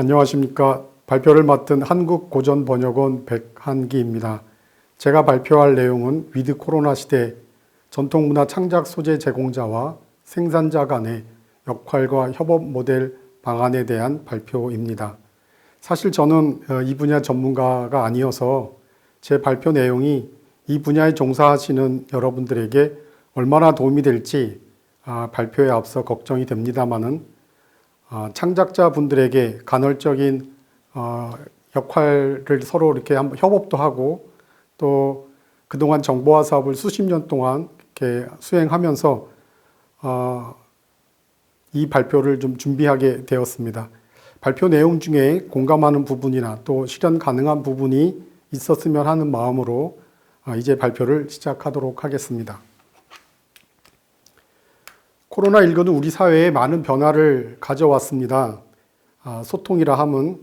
안녕하십니까. 발표를 맡은 한국고전번역원 백한기입니다. 제가 발표할 내용은 위드 코로나 시대 전통문화 창작 소재 제공자와 생산자 간의 역할과 협업 모델 방안에 대한 발표입니다. 사실 저는 이 분야 전문가가 아니어서 제 발표 내용이 이 분야에 종사하시는 여러분들에게 얼마나 도움이 될지 발표에 앞서 걱정이 됩니다마는 창작자분들에게 간헐적인 역할을 서로 이렇게 한번 협업도 하고 또 그동안 정보화 사업을 수십 년 동안 이렇게 수행하면서 이 발표를 좀 준비하게 되었습니다. 발표 내용 중에 공감하는 부분이나 또 실현 가능한 부분이 있었으면 하는 마음으로 이제 발표를 시작하도록 하겠습니다. 코로나19는 우리 사회에 많은 변화를 가져왔습니다. 소통이라 함은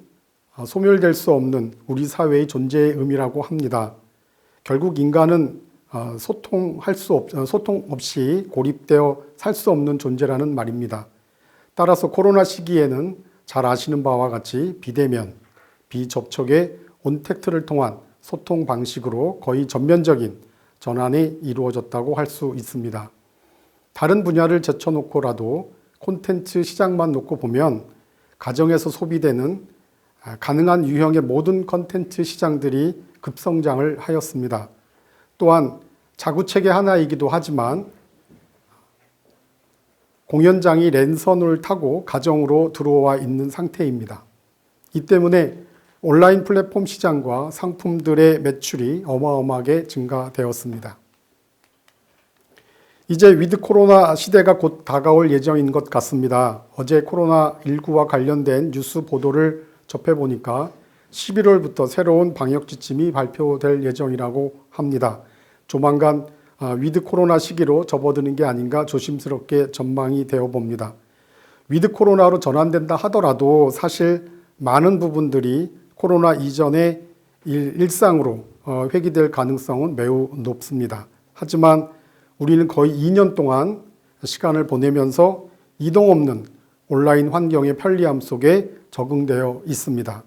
소멸될 수 없는 우리 사회의 존재의 의미라고 합니다. 결국 인간은 소통 없이 고립되어 살 수 없는 존재라는 말입니다. 따라서 코로나 시기에는 잘 아시는 바와 같이 비대면, 비접촉의 온택트를 통한 소통 방식으로 거의 전면적인 전환이 이루어졌다고 할 수 있습니다. 다른 분야를 제쳐놓고라도 콘텐츠 시장만 놓고 보면 가정에서 소비되는 가능한 유형의 모든 콘텐츠 시장들이 급성장을 하였습니다. 또한 자구책의 하나이기도 하지만 공연장이 랜선을 타고 가정으로 들어와 있는 상태입니다. 이 때문에 온라인 플랫폼 시장과 상품들의 매출이 어마어마하게 증가되었습니다. 이제 위드 코로나 시대가 곧 다가올 예정인 것 같습니다. 어제 코로나19와 관련된 뉴스 보도를 접해보니까 11월부터 새로운 방역 지침이 발표될 예정이라고 합니다. 조만간 위드 코로나 시기로 접어드는 게 아닌가 조심스럽게 전망이 되어 봅니다. 위드 코로나로 전환된다 하더라도 사실 많은 부분들이 코로나 이전의 일상으로 회귀될 가능성은 매우 높습니다. 하지만 우리는 거의 2년 동안 시간을 보내면서 이동 없는 온라인 환경의 편리함 속에 적응되어 있습니다.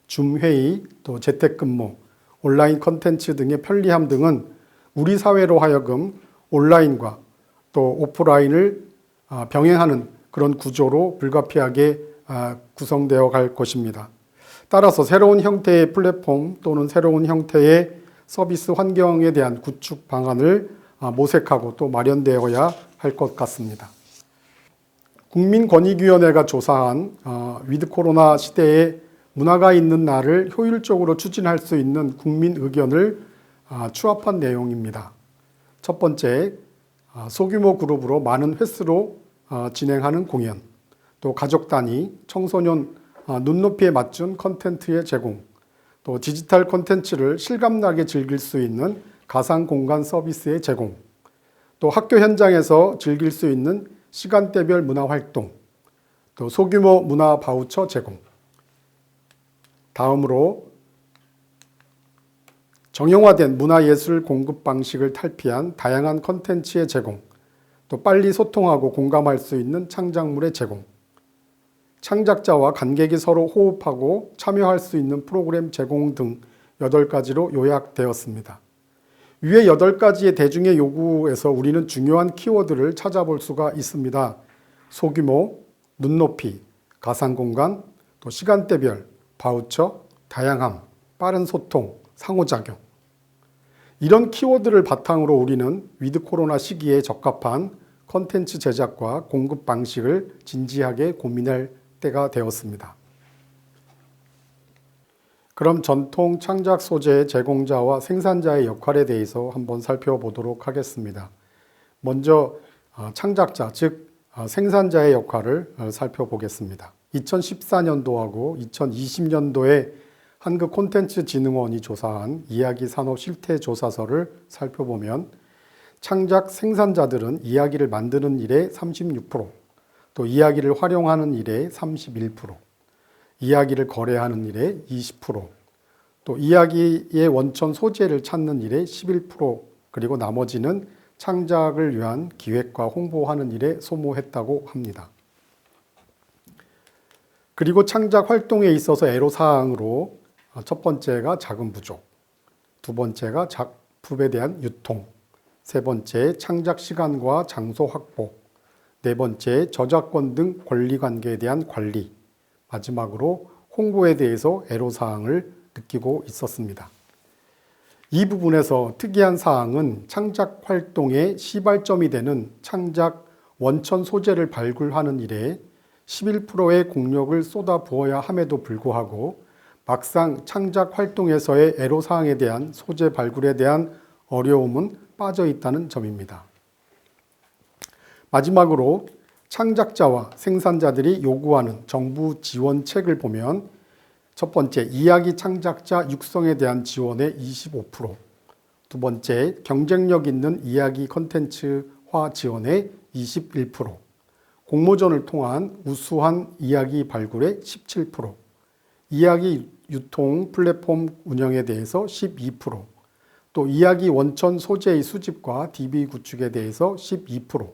줌 회의, 또 재택근무, 온라인 콘텐츠 등의 편리함 등은 우리 사회로 하여금 온라인과 또 오프라인을 병행하는 그런 구조로 불가피하게 구성되어 갈 것입니다. 따라서 새로운 형태의 플랫폼 또는 새로운 형태의 서비스 환경에 대한 구축 방안을 모색하고 또 마련되어야 할 것 같습니다. 국민권익위원회가 조사한 위드 코로나 시대에 문화가 있는 날을 효율적으로 추진할 수 있는 국민 의견을 추합한 내용입니다. 첫 번째, 소규모 그룹으로 많은 횟수로 진행하는 공연, 또 가족 단위, 청소년 눈높이에 맞춘 콘텐츠의 제공, 또 디지털 콘텐츠를 실감나게 즐길 수 있는 가상 공간 서비스의 제공, 또 학교 현장에서 즐길 수 있는 시간대별 문화활동, 또 소규모 문화 바우처 제공. 다음으로 정형화된 문화예술 공급 방식을 탈피한 다양한 콘텐츠의 제공, 또 빨리 소통하고 공감할 수 있는 창작물의 제공, 창작자와 관객이 서로 호흡하고 참여할 수 있는 프로그램 제공 등 8가지로 요약되었습니다. 위의 8가지의 대중의 요구에서 우리는 중요한 키워드를 찾아볼 수가 있습니다. 소규모, 눈높이, 가상공간, 또 시간대별, 바우처, 다양함, 빠른 소통, 상호작용. 이런 키워드를 바탕으로 우리는 위드 코로나 시기에 적합한 콘텐츠 제작과 공급 방식을 진지하게 고민할 때가 되었습니다. 그럼 전통 창작 소재 제공자와 생산자의 역할에 대해서 한번 살펴보도록 하겠습니다. 먼저 창작자, 즉 생산자의 역할을 살펴보겠습니다. 2014년도하고 2020년도에 한국콘텐츠진흥원이 조사한 이야기 산업 실태 조사서를 살펴보면 창작 생산자들은 이야기를 만드는 일에 36%, 또 이야기를 활용하는 일에 31%, 이야기를 거래하는 일에 20%, 또 이야기의 원천 소재를 찾는 일에 11%, 그리고 나머지는 창작을 위한 기획과 홍보하는 일에 소모했다고 합니다. 그리고 창작 활동에 있어서 애로사항으로 첫 번째가 자금 부족, 두 번째가 작품에 대한 유통, 세 번째 창작 시간과 장소 확보, 네 번째 저작권 등 권리관계에 대한 관리, 마지막으로 홍보에 대해서 애로사항을 느끼고 있었습니다. 이 부분에서 특이한 사항은 창작 활동의 시발점이 되는 창작 원천 소재를 발굴하는 일에 11%의 공력을 쏟아 부어야 함에도 불구하고 막상 창작 활동에서의 애로사항에 대한 소재 발굴에 대한 어려움은 빠져 있다는 점입니다. 마지막으로 창작자와 생산자들이 요구하는 정부 지원책을 보면 첫 번째, 이야기 창작자 육성에 대한 지원의 25%, 두 번째, 경쟁력 있는 이야기 콘텐츠화 지원의 21%, 공모전을 통한 우수한 이야기 발굴의 17%, 이야기 유통 플랫폼 운영에 대해서 12%, 또 이야기 원천 소재의 수집과 DB 구축에 대해서 12%,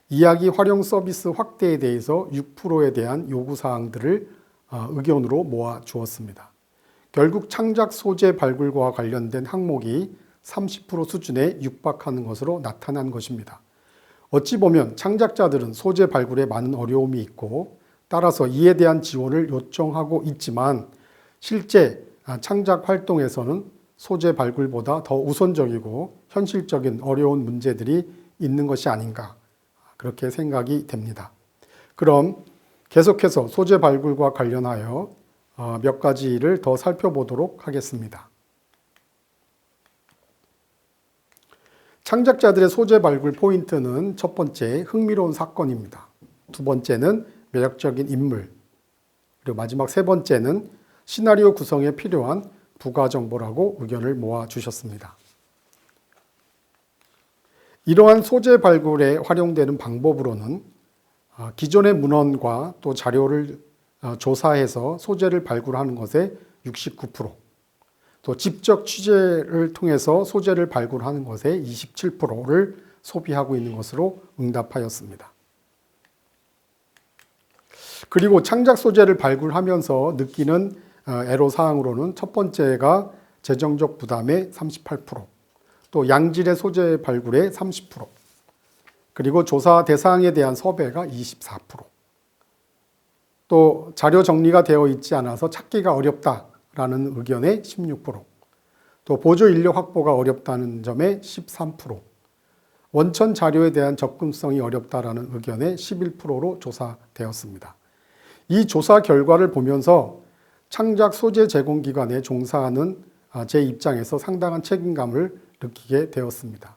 이야기 활용 서비스 확대에 대해서 6%에 대한 요구사항들을 의견으로 모아 주었습니다. 결국 창작 소재 발굴과 관련된 항목이 30% 수준에 육박하는 것으로 나타난 것입니다. 어찌 보면 창작자들은 소재 발굴에 많은 어려움이 있고 따라서 이에 대한 지원을 요청하고 있지만 실제 창작 활동에서는 소재 발굴보다 더 우선적이고 현실적인 어려운 문제들이 있는 것이 아닌가 그렇게 생각이 됩니다. 그럼 계속해서 소재 발굴과 관련하여 몇 가지를 더 살펴보도록 하겠습니다. 창작자들의 소재 발굴 포인트는 첫 번째, 흥미로운 사건입니다. 두 번째는 매력적인 인물, 그리고 마지막 세 번째는 시나리오 구성에 필요한 부가 정보라고 의견을 모아 주셨습니다. 이러한 소재 발굴에 활용되는 방법으로는 기존의 문헌과 또 자료를 조사해서 소재를 발굴하는 것에 69%, 또 직접 취재를 통해서 소재를 발굴하는 것에 27%를 소비하고 있는 것으로 응답하였습니다. 그리고 창작 소재를 발굴하면서 느끼는 애로사항으로는 첫 번째가 재정적 부담의 38%, 또 양질의 소재 발굴의 30%, 그리고 조사 대상에 대한 섭외가 24%, 또 자료 정리가 되어 있지 않아서 찾기가 어렵다라는 의견의 16%, 또 보조 인력 확보가 어렵다는 점에 13%, 원천 자료에 대한 접근성이 어렵다라는 의견의 11%로 조사되었습니다. 이 조사 결과를 보면서 창작 소재 제공 기관에 종사하는 제 입장에서 상당한 책임감을 느끼게 되었습니다.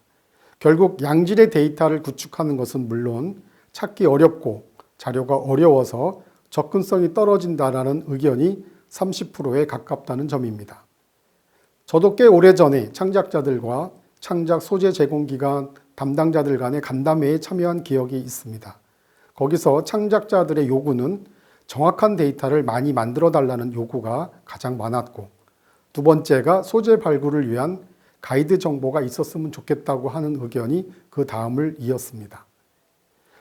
결국 양질의 데이터를 구축하는 것은 물론 찾기 어렵고 자료가 어려워서 접근성이 떨어진다는 의견이 30%에 가깝다는 점입니다. 저도 꽤 오래전에 창작자들과 창작 소재 제공기관 담당자들 간의 간담회에 참여한 기억이 있습니다. 거기서 창작자들의 요구는 정확한 데이터를 많이 만들어 달라는 요구가 가장 많았고, 두 번째가 소재 발굴을 위한 가이드 정보가 있었으면 좋겠다고 하는 의견이 그 다음을 이었습니다.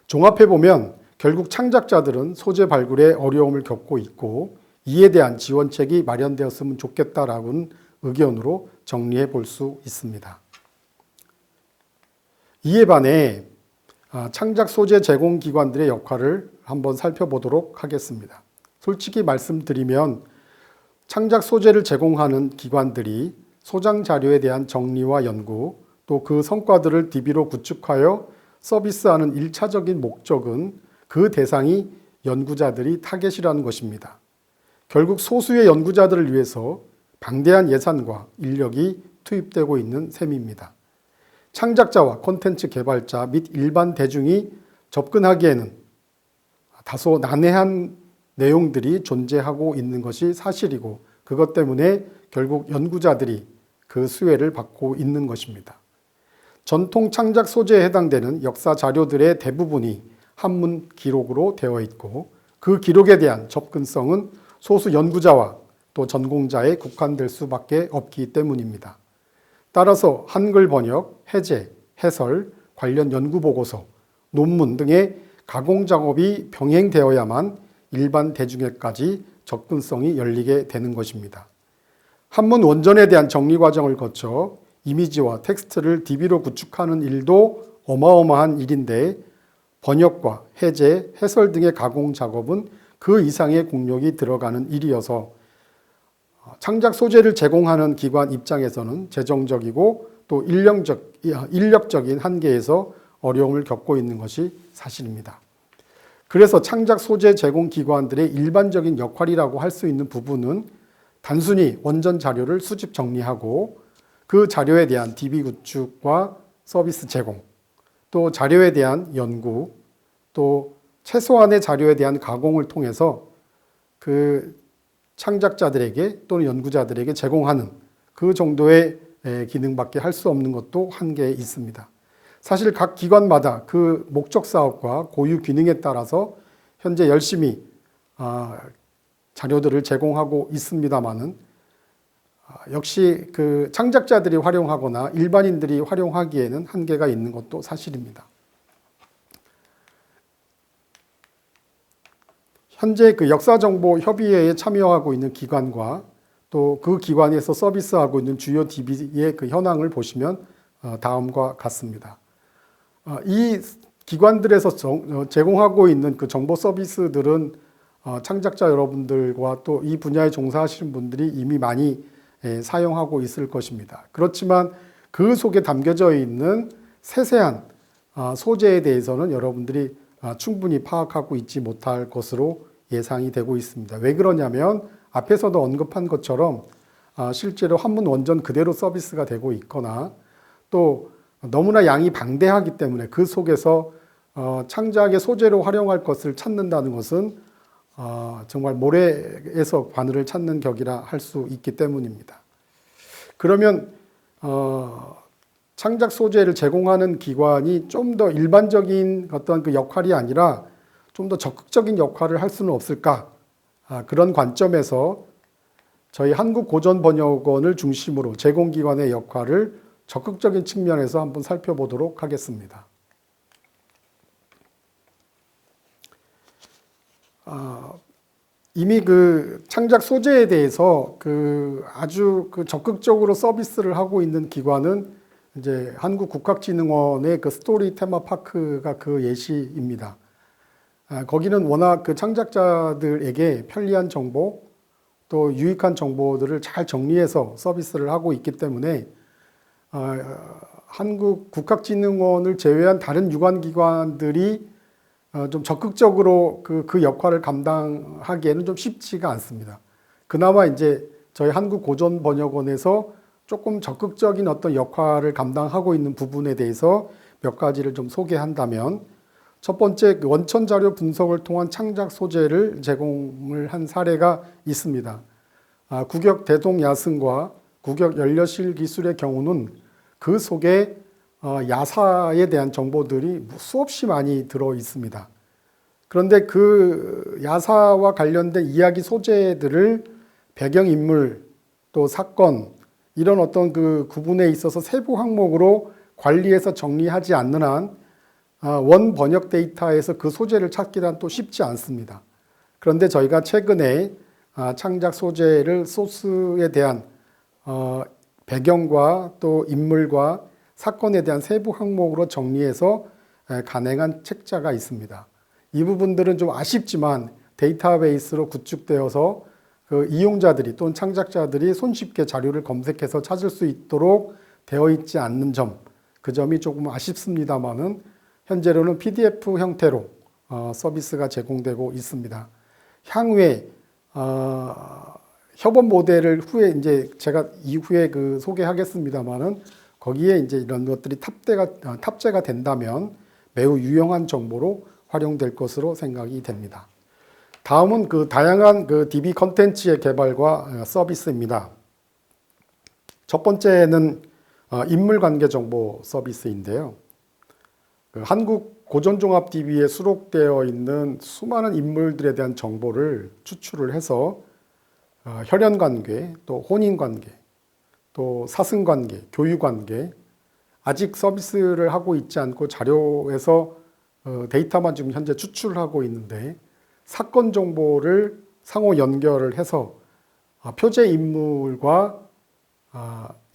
종합해보면 결국 창작자들은 소재 발굴에 어려움을 겪고 있고 이에 대한 지원책이 마련되었으면 좋겠다라는 의견으로 정리해 볼 수 있습니다. 이에 반해 창작 소재 제공 기관들의 역할을 한번 살펴보도록 하겠습니다. 솔직히 말씀드리면 창작 소재를 제공하는 기관들이 소장 자료에 대한 정리와 연구, 또 그 성과들을 DB로 구축하여 서비스하는 1차적인 목적은 그 대상이 연구자들이 타겟이라는 것입니다. 결국 소수의 연구자들을 위해서 방대한 예산과 인력이 투입되고 있는 셈입니다. 창작자와 콘텐츠 개발자 및 일반 대중이 접근하기에는 다소 난해한 내용들이 존재하고 있는 것이 사실이고 그것 때문에 결국 연구자들이 그 수혜를 받고 있는 것입니다. 전통 창작 소재에 해당되는 역사 자료들의 대부분이 한문 기록으로 되어 있고 그 기록에 대한 접근성은 소수 연구자와 또 전공자에 국한될 수밖에 없기 때문입니다. 따라서 한글 번역, 해제, 해설, 관련 연구 보고서, 논문 등의 가공 작업이 병행되어야만 일반 대중에까지 접근성이 열리게 되는 것입니다. 한문 원전에 대한 정리 과정을 거쳐 이미지와 텍스트를 DB로 구축하는 일도 어마어마한 일인데 번역과 해제, 해설 등의 가공 작업은 그 이상의 공력이 들어가는 일이어서 창작 소재를 제공하는 기관 입장에서는 재정적이고 또 인력적인 한계에서 어려움을 겪고 있는 것이 사실입니다. 그래서 창작 소재 제공 기관들의 일반적인 역할이라고 할 수 있는 부분은 단순히 원전 자료를 수집 정리하고 그 자료에 대한 DB 구축과 서비스 제공, 또 자료에 대한 연구, 또 최소한의 자료에 대한 가공을 통해서 그 창작자들에게 또는 연구자들에게 제공하는 그 정도의 기능밖에 할 수 없는 것도 한계에 있습니다. 사실 각 기관마다 그 목적 사업과 고유 기능에 따라서 현재 열심히 자료들을 제공하고 있습니다만은 역시 그 창작자들이 활용하거나 일반인들이 활용하기에는 한계가 있는 것도 사실입니다. 현재 그 역사정보협의회에 참여하고 있는 기관과 또 그 기관에서 서비스하고 있는 주요 DB의 그 현황을 보시면 다음과 같습니다. 이 기관들에서 제공하고 있는 그 정보 서비스들은 창작자 여러분들과 또 이 분야에 종사하시는 분들이 이미 많이 사용하고 있을 것입니다. 그렇지만 그 속에 담겨져 있는 세세한 소재에 대해서는 여러분들이 충분히 파악하고 있지 못할 것으로 예상이 되고 있습니다. 왜 그러냐면 앞에서도 언급한 것처럼 실제로 한문 원전 그대로 서비스가 되고 있거나 또 너무나 양이 방대하기 때문에 그 속에서 창작의 소재로 활용할 것을 찾는다는 것은 정말 모래에서 바늘을 찾는 격이라 할 수 있기 때문입니다. 그러면 창작 소재를 제공하는 기관이 좀 더 일반적인 어떤 그 역할이 아니라 좀 더 적극적인 역할을 할 수는 없을까? 그런 관점에서 저희 한국고전번역원을 중심으로 제공기관의 역할을 적극적인 측면에서 한번 살펴보도록 하겠습니다. 이미 그 창작 소재에 대해서 아주 적극적으로 서비스를 하고 있는 기관은 이제 한국국학진흥원의 그 스토리 테마파크가 그 예시입니다. 거기는 워낙 그 창작자들에게 편리한 정보 또 유익한 정보들을 잘 정리해서 서비스를 하고 있기 때문에 한국국학진흥원을 제외한 다른 유관기관들이 좀 적극적으로 그 역할을 감당하기에는 좀 쉽지가 않습니다. 그나마 이제 저희 한국고전번역원에서 조금 적극적인 어떤 역할을 감당하고 있는 부분에 대해서 몇 가지를 좀 소개한다면, 첫 번째 원천 자료 분석을 통한 창작 소재를 제공을 한 사례가 있습니다. 국역 대동야승과 국역 연려실 기술의 경우는 그 속에 야사에 대한 정보들이 수없이 많이 들어 있습니다. 그런데 그 야사와 관련된 이야기 소재들을 배경인물 또 사건 이런 어떤 그 구분에 있어서 세부 항목으로 관리해서 정리하지 않는 한 원 번역 데이터에서 그 소재를 찾기란 또 쉽지 않습니다. 그런데 저희가 최근에 창작 소재를 소스에 대한 배경과 또 인물과 사건에 대한 세부 항목으로 정리해서 간행한 책자가 있습니다. 이 부분들은 좀 아쉽지만 데이터베이스로 구축되어서 그 이용자들이 또는 창작자들이 손쉽게 자료를 검색해서 찾을 수 있도록 되어 있지 않는 점, 그 점이 조금 아쉽습니다만은 현재로는 PDF 형태로 서비스가 제공되고 있습니다. 향후에 협업 모델을 후에 이제 제가 이후에 소개하겠습니다만은 거기에 이제 이런 것들이 탑재가 된다면 매우 유용한 정보로 활용될 것으로 생각이 됩니다. 다음은 다양한 DB 컨텐츠의 개발과 서비스입니다. 첫 번째는 인물관계 정보 서비스인데요. 한국 고전종합 DB에 수록되어 있는 수많은 인물들에 대한 정보를 추출을 해서 혈연관계, 또 혼인관계, 또 사승관계, 교유관계, 아직 서비스를 하고 있지 않고 자료에서 데이터만 지금 현재 추출하고 있는데 사건 정보를 상호 연결을 해서 표제 인물과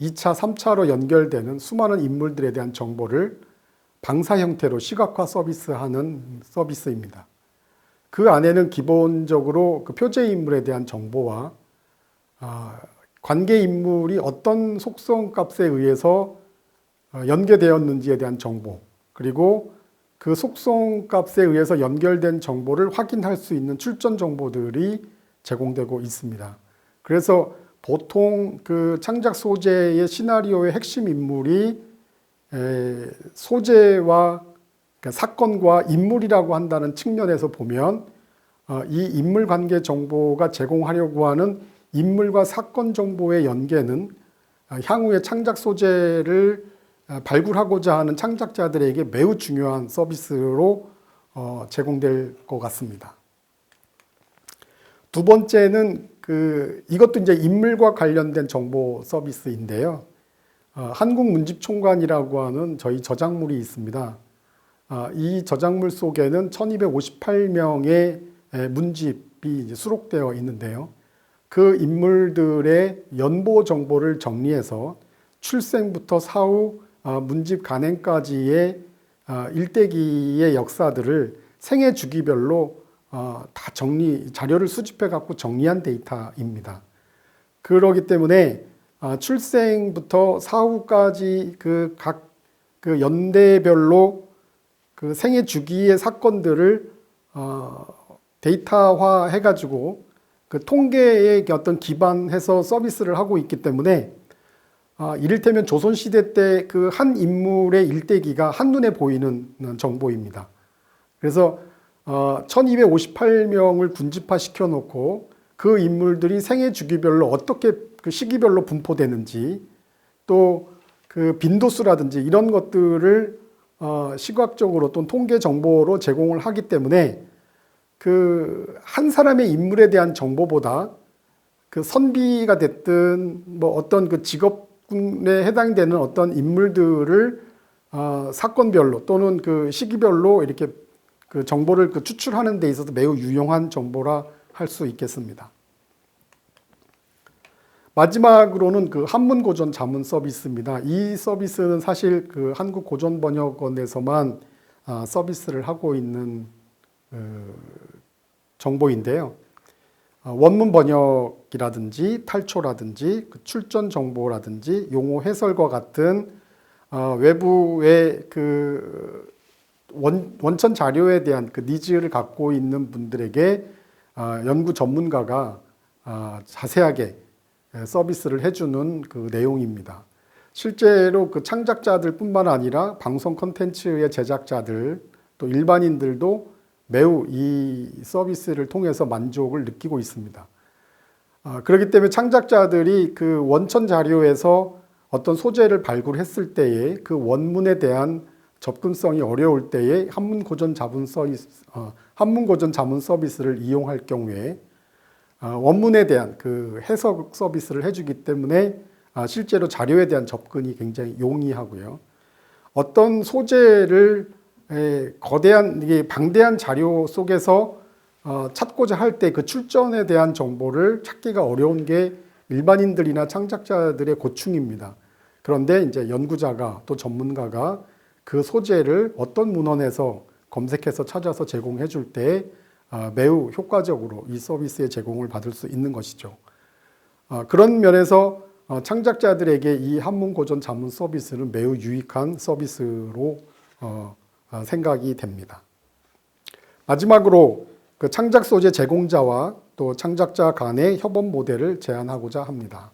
2차, 3차로 연결되는 수많은 인물들에 대한 정보를 방사 형태로 시각화 서비스하는 서비스입니다. 그 안에는 기본적으로 그 표제 인물에 대한 정보와 관계 인물이 어떤 속성 값에 의해서 연계되었는지에 대한 정보, 그리고 그 속성 값에 의해서 연결된 정보를 확인할 수 있는 출전 정보들이 제공되고 있습니다. 그래서 보통 그 창작 소재의 시나리오의 핵심 인물이 소재와 그러니까 사건과 인물이라고 한다는 측면에서 보면 이 인물 관계 정보가 제공하려고 하는 인물과 사건 정보의 연계는 향후에 창작 소재를 발굴하고자 하는 창작자들에게 매우 중요한 서비스로 제공될 것 같습니다. 두 번째는 이것도 이제 인물과 관련된 정보 서비스인데요. 한국문집총관이라고 하는 저희 저작물이 있습니다. 이 저작물 속에는 1258명의 문집이 이제 수록되어 있는데요. 그 인물들의 연보 정보를 정리해서 출생부터 사후 문집 간행까지의 일대기의 역사들을 생애 주기별로 다 자료를 수집해 갖고 정리한 데이터입니다. 그렇기 때문에 출생부터 사후까지 각 연대별로 그 생애 주기의 사건들을 데이터화 해가지고 그 통계에 어떤 기반해서 서비스를 하고 있기 때문에 이를테면 조선시대 때 그 한 인물의 일대기가 한눈에 보이는 정보입니다. 그래서 1258명을 군집화 시켜놓고 그 인물들이 생애 주기별로 어떻게 그 시기별로 분포되는지 또 그 빈도수라든지 이런 것들을 시각적으로 또는 통계 정보로 제공을 하기 때문에 그 한 사람의 인물에 대한 정보보다 그 선비가 됐든 뭐 어떤 그 직업군에 해당되는 어떤 인물들을 사건별로 또는 그 시기별로 이렇게 그 정보를 그 추출하는 데 있어서 매우 유용한 정보라 할 수 있겠습니다. 마지막으로는 그 한문고전 자문 서비스입니다. 이 서비스는 사실 그 한국고전번역원에서만 서비스를 하고 있는 정보인데요. 원문 번역이라든지 탈초라든지 그 출전 정보라든지 용어 해설과 같은 외부의 그 원천 자료에 대한 그 니즈를 갖고 있는 분들에게 연구 전문가가 자세하게 서비스를 해주는 그 내용입니다. 실제로 그 창작자들 뿐만 아니라 방송 콘텐츠의 제작자들 또 일반인들도 매우 이 서비스를 통해서 만족을 느끼고 있습니다. 그렇기 때문에 창작자들이 그 원천 자료에서 어떤 소재를 발굴했을 때에 그 원문에 대한 접근성이 어려울 때에 한문고전 자문 서비스를 이용할 경우에 원문에 대한 그 해석 서비스를 해주기 때문에 실제로 자료에 대한 접근이 굉장히 용이하고요. 어떤 소재를 거대한 이게 방대한 자료 속에서 찾고자 할 때 그 출전에 대한 정보를 찾기가 어려운 게 일반인들이나 창작자들의 고충입니다. 그런데 이제 연구자가 또 전문가가 그 소재를 어떤 문헌에서 검색해서 찾아서 제공해 줄 때 매우 효과적으로 이 서비스의 제공을 받을 수 있는 것이죠. 그런 면에서 창작자들에게 이 한문고전 자문 서비스는 매우 유익한 서비스로 생각이 됩니다. 마지막으로 그 창작 소재 제공자와 또 창작자 간의 협업 모델을 제안하고자 합니다.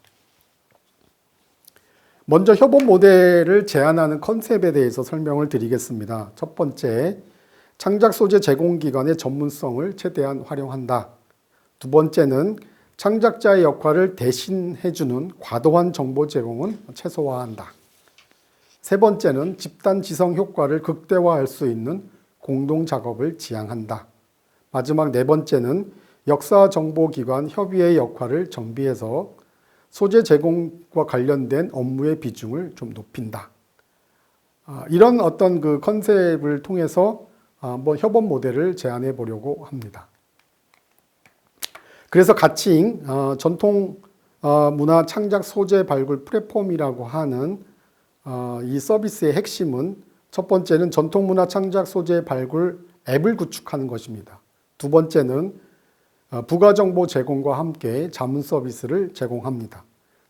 먼저 협업 모델을 제안하는 컨셉에 대해서 설명을 드리겠습니다. 첫 번째, 창작 소재 제공 기관의 전문성을 최대한 활용한다. 두 번째는 창작자의 역할을 대신해주는 과도한 정보 제공은 최소화한다. 세 번째는 집단 지성 효과를 극대화할 수 있는 공동 작업을 지향한다. 마지막 네 번째는 역사 정보 기관 협의의 역할을 정비해서 소재 제공과 관련된 업무의 비중을 좀 높인다. 이런 어떤 그 컨셉을 통해서 한번 협업 모델을 제안해 보려고 합니다. 그래서 가칭 전통 문화 창작 소재 발굴 플랫폼이라고 하는 이 서비스의 핵심은 첫 번째는 전통 문화 창작 소재 발굴 앱을 구축하는 것입니다. 두 번째는 부가 정보 제공과 함께 자문 서비스를 제공합니다.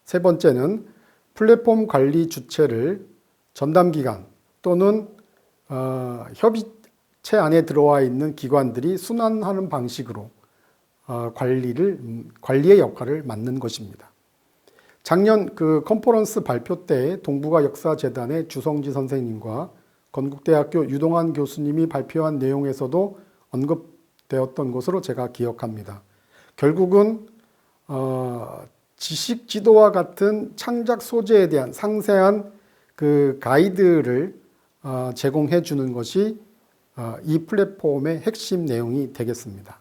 세 번째는 플랫폼 관리 주체를 전담기관 또는 협의체 안에 들어와 있는 기관들이 순환하는 방식으로 관리의 역할을 맡는 것입니다. 작년 그 컨퍼런스 발표 때 동북아 역사재단의 주성지 선생님과 건국대학교 유동환 교수님이 발표한 내용에서도 언급되었던 것으로 제가 기억합니다. 결국은 지식 지도와 같은 창작 소재에 대한 상세한 그 가이드를 제공해 주는 것이 이 플랫폼의 핵심 내용이 되겠습니다.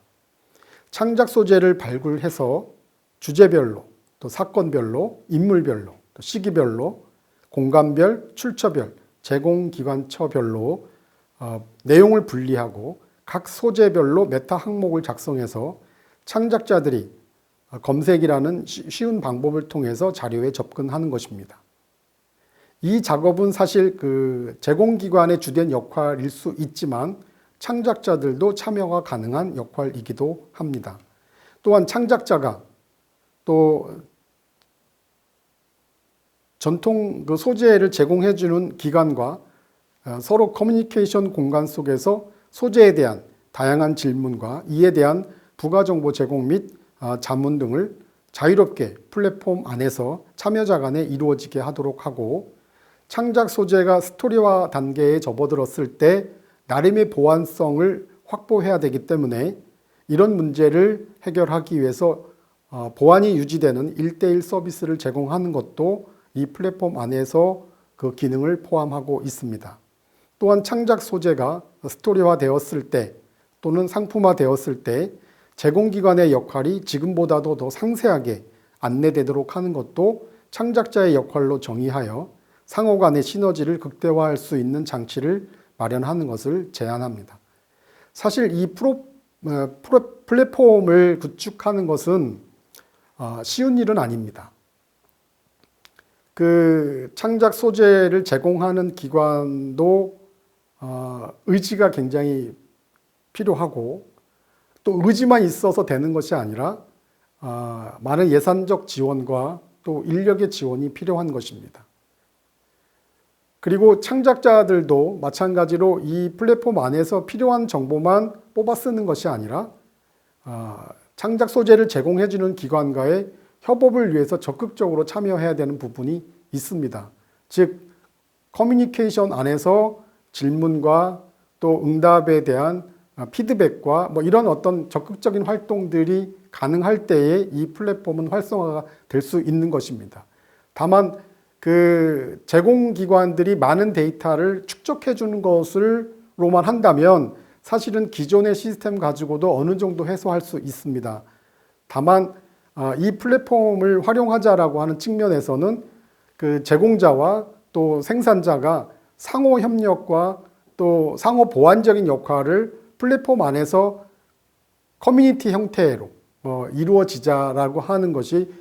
창작 소재를 발굴해서 주제별로 또 사건별로 인물별로 또 시기별로 공간별 출처별 제공기관처별로 내용을 분리하고 각 소재별로 메타 항목을 작성해서 창작자들이 검색이라는 쉬운 방법을 통해서 자료에 접근하는 것입니다. 이 작업은 사실 그 제공기관의 주된 역할일 수 있지만 창작자들도 참여가 가능한 역할이기도 합니다. 또한 창작자가 또 전통 그 소재를 제공해주는 기관과 서로 커뮤니케이션 공간 속에서 소재에 대한 다양한 질문과 이에 대한 부가정보 제공 및 자문 등을 자유롭게 플랫폼 안에서 참여자 간에 이루어지게 하도록 하고 창작 소재가 스토리화 단계에 접어들었을 때 나름의 보안성을 확보해야 되기 때문에 이런 문제를 해결하기 위해서 보안이 유지되는 1:1 서비스를 제공하는 것도 이 플랫폼 안에서 그 기능을 포함하고 있습니다. 또한 창작 소재가 스토리화 되었을 때 또는 상품화 되었을 때 제공기관의 역할이 지금보다도 더 상세하게 안내되도록 하는 것도 창작자의 역할로 정의하여 상호 간의 시너지를 극대화할 수 있는 장치를 마련하는 것을 제안합니다. 사실 이 플랫폼을 구축하는 것은 쉬운 일은 아닙니다. 그 창작 소재를 제공하는 기관도 의지가 굉장히 필요하고 또 의지만 있어서 되는 것이 아니라 많은 예산적 지원과 또 인력의 지원이 필요한 것입니다. 그리고 창작자들도 마찬가지로 이 플랫폼 안에서 필요한 정보만 뽑아 쓰는 것이 아니라 창작 소재를 제공해주는 기관과의 협업을 위해서 적극적으로 참여해야 되는 부분이 있습니다. 즉 커뮤니케이션 안에서 질문과 또 응답에 대한 피드백과 뭐 이런 어떤 적극적인 활동들이 가능할 때에 이 플랫폼은 활성화가 될 수 있는 것입니다. 다만 그 제공기관들이 많은 데이터를 축적해 주는 것으로만 한다면 사실은 기존의 시스템 가지고도 어느 정도 해소할 수 있습니다. 다만 이 플랫폼을 활용하자라고 하는 측면에서는 그 제공자와 또 생산자가 상호 협력과 또 상호 보완적인 역할을 플랫폼 안에서 커뮤니티 형태로 이루어지자라고 하는 것이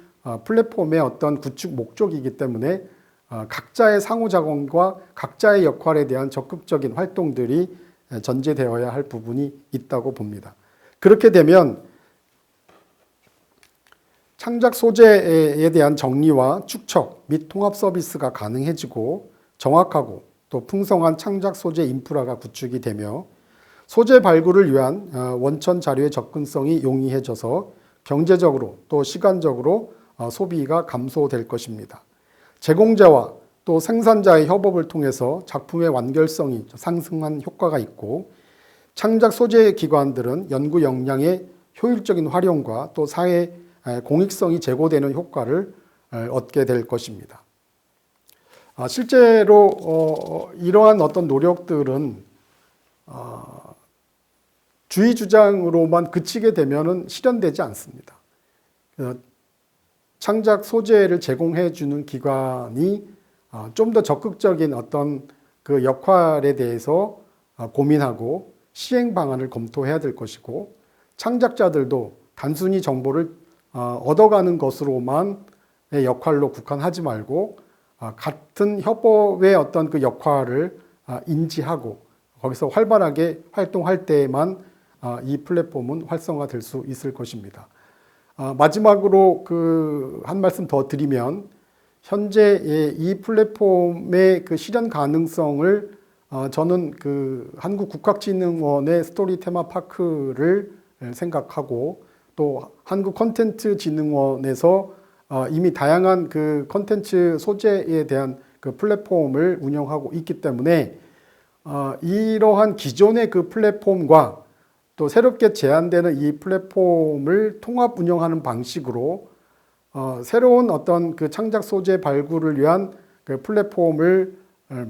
플랫폼의 어떤 구축 목적이기 때문에 각자의 상호작용과 각자의 역할에 대한 적극적인 활동들이 전제되어야 할 부분이 있다고 봅니다. 그렇게 되면 창작 소재에 대한 정리와 축적 및 통합 서비스가 가능해지고 정확하고 또 풍성한 창작 소재 인프라가 구축이 되며 소재 발굴을 위한 원천 자료의 접근성이 용이해져서 경제적으로 또 시간적으로 소비가 감소될 것입니다. 제공자와 또 생산자의 협업을 통해서 작품의 완결성이 상승한 효과가 있고 창작 소재 기관들은 연구 역량의 효율적인 활용과 또 사회 공익성이 제고되는 효과를 얻게 될 것입니다. 실제로 이러한 어떤 노력들은 주의 주장으로만 그치게 되면은 실현되지 않습니다. 창작 소재를 제공해 주는 기관이 좀 더 적극적인 어떤 그 역할에 대해서 고민하고 시행 방안을 검토해야 될 것이고 창작자들도 단순히 정보를 얻어가는 것으로만의 역할로 국한하지 말고 같은 협업의 어떤 그 역할을 인지하고 거기서 활발하게 활동할 때에만 이 플랫폼은 활성화될 수 있을 것입니다. 마지막으로 한 말씀 더 드리면 현재 이 플랫폼의 그 실현 가능성을 저는 한국국학진흥원의 스토리 테마파크를 생각하고 또 한국콘텐츠진흥원에서 이미 다양한 그 콘텐츠 소재에 대한 그 플랫폼을 운영하고 있기 때문에 이러한 기존의 그 플랫폼과 또 새롭게 제안되는 이 플랫폼을 통합 운영하는 방식으로 새로운 어떤 그 창작 소재 발굴을 위한 그 플랫폼을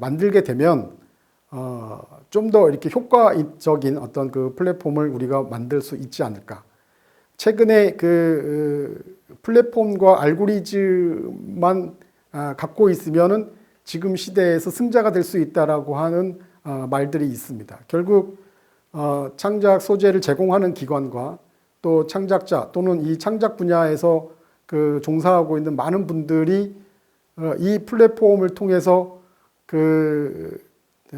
만들게 되면 좀 더 이렇게 효과적인 어떤 그 플랫폼을 우리가 만들 수 있지 않을까. 최근에 그 플랫폼과 알고리즘만 갖고 있으면은 지금 시대에서 승자가 될 수 있다라고 하는 말들이 있습니다. 결국 창작 소재를 제공하는 기관과 또 창작자 또는 이 창작 분야에서 그 종사하고 있는 많은 분들이 이 플랫폼을 통해서 그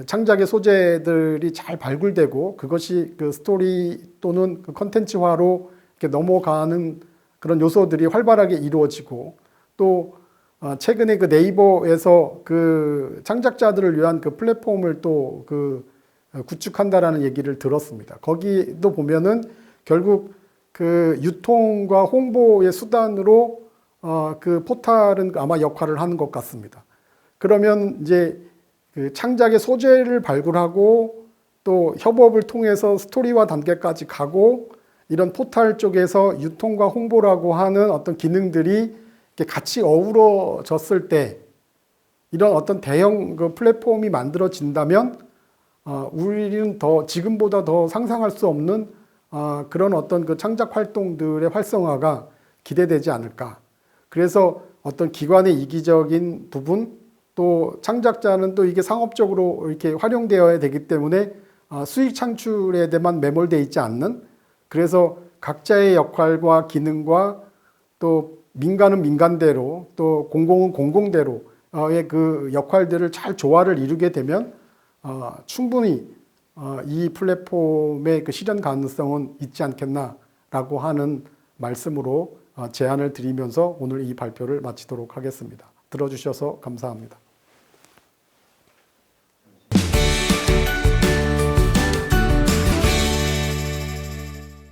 창작의 소재들이 잘 발굴되고 그것이 그 스토리 또는 그 컨텐츠화로 이렇게 넘어가는 그런 요소들이 활발하게 이루어지고 또 최근에 그 네이버에서 그 창작자들을 위한 그 플랫폼을 또 구축한다라는 얘기를 들었습니다. 거기도 보면은 결국 그 유통과 홍보의 수단으로 그 포탈은 아마 역할을 하는 것 같습니다. 그러면 이제 그 창작의 소재를 발굴하고 또 협업을 통해서 스토리화 단계까지 가고 이런 포탈 쪽에서 유통과 홍보라고 하는 어떤 기능들이 같이 어우러졌을 때 이런 어떤 대형 그 플랫폼이 만들어진다면 우리는 지금보다 더 상상할 수 없는 그런 어떤 그 창작 활동들의 활성화가 기대되지 않을까. 그래서 어떤 기관의 이기적인 부분 또 창작자는 또 이게 상업적으로 이렇게 활용되어야 되기 때문에 수익 창출에 대만 매몰되어 있지 않는 그래서 각자의 역할과 기능과 또 민간은 민간대로 또 공공은 공공대로의 그 역할들을 잘 조화를 이루게 되면 충분히 이 플랫폼의 그 실현 가능성은 있지 않겠나라고 하는 말씀으로 제안을 드리면서 오늘 이 발표를 마치도록 하겠습니다. 들어주셔서 감사합니다.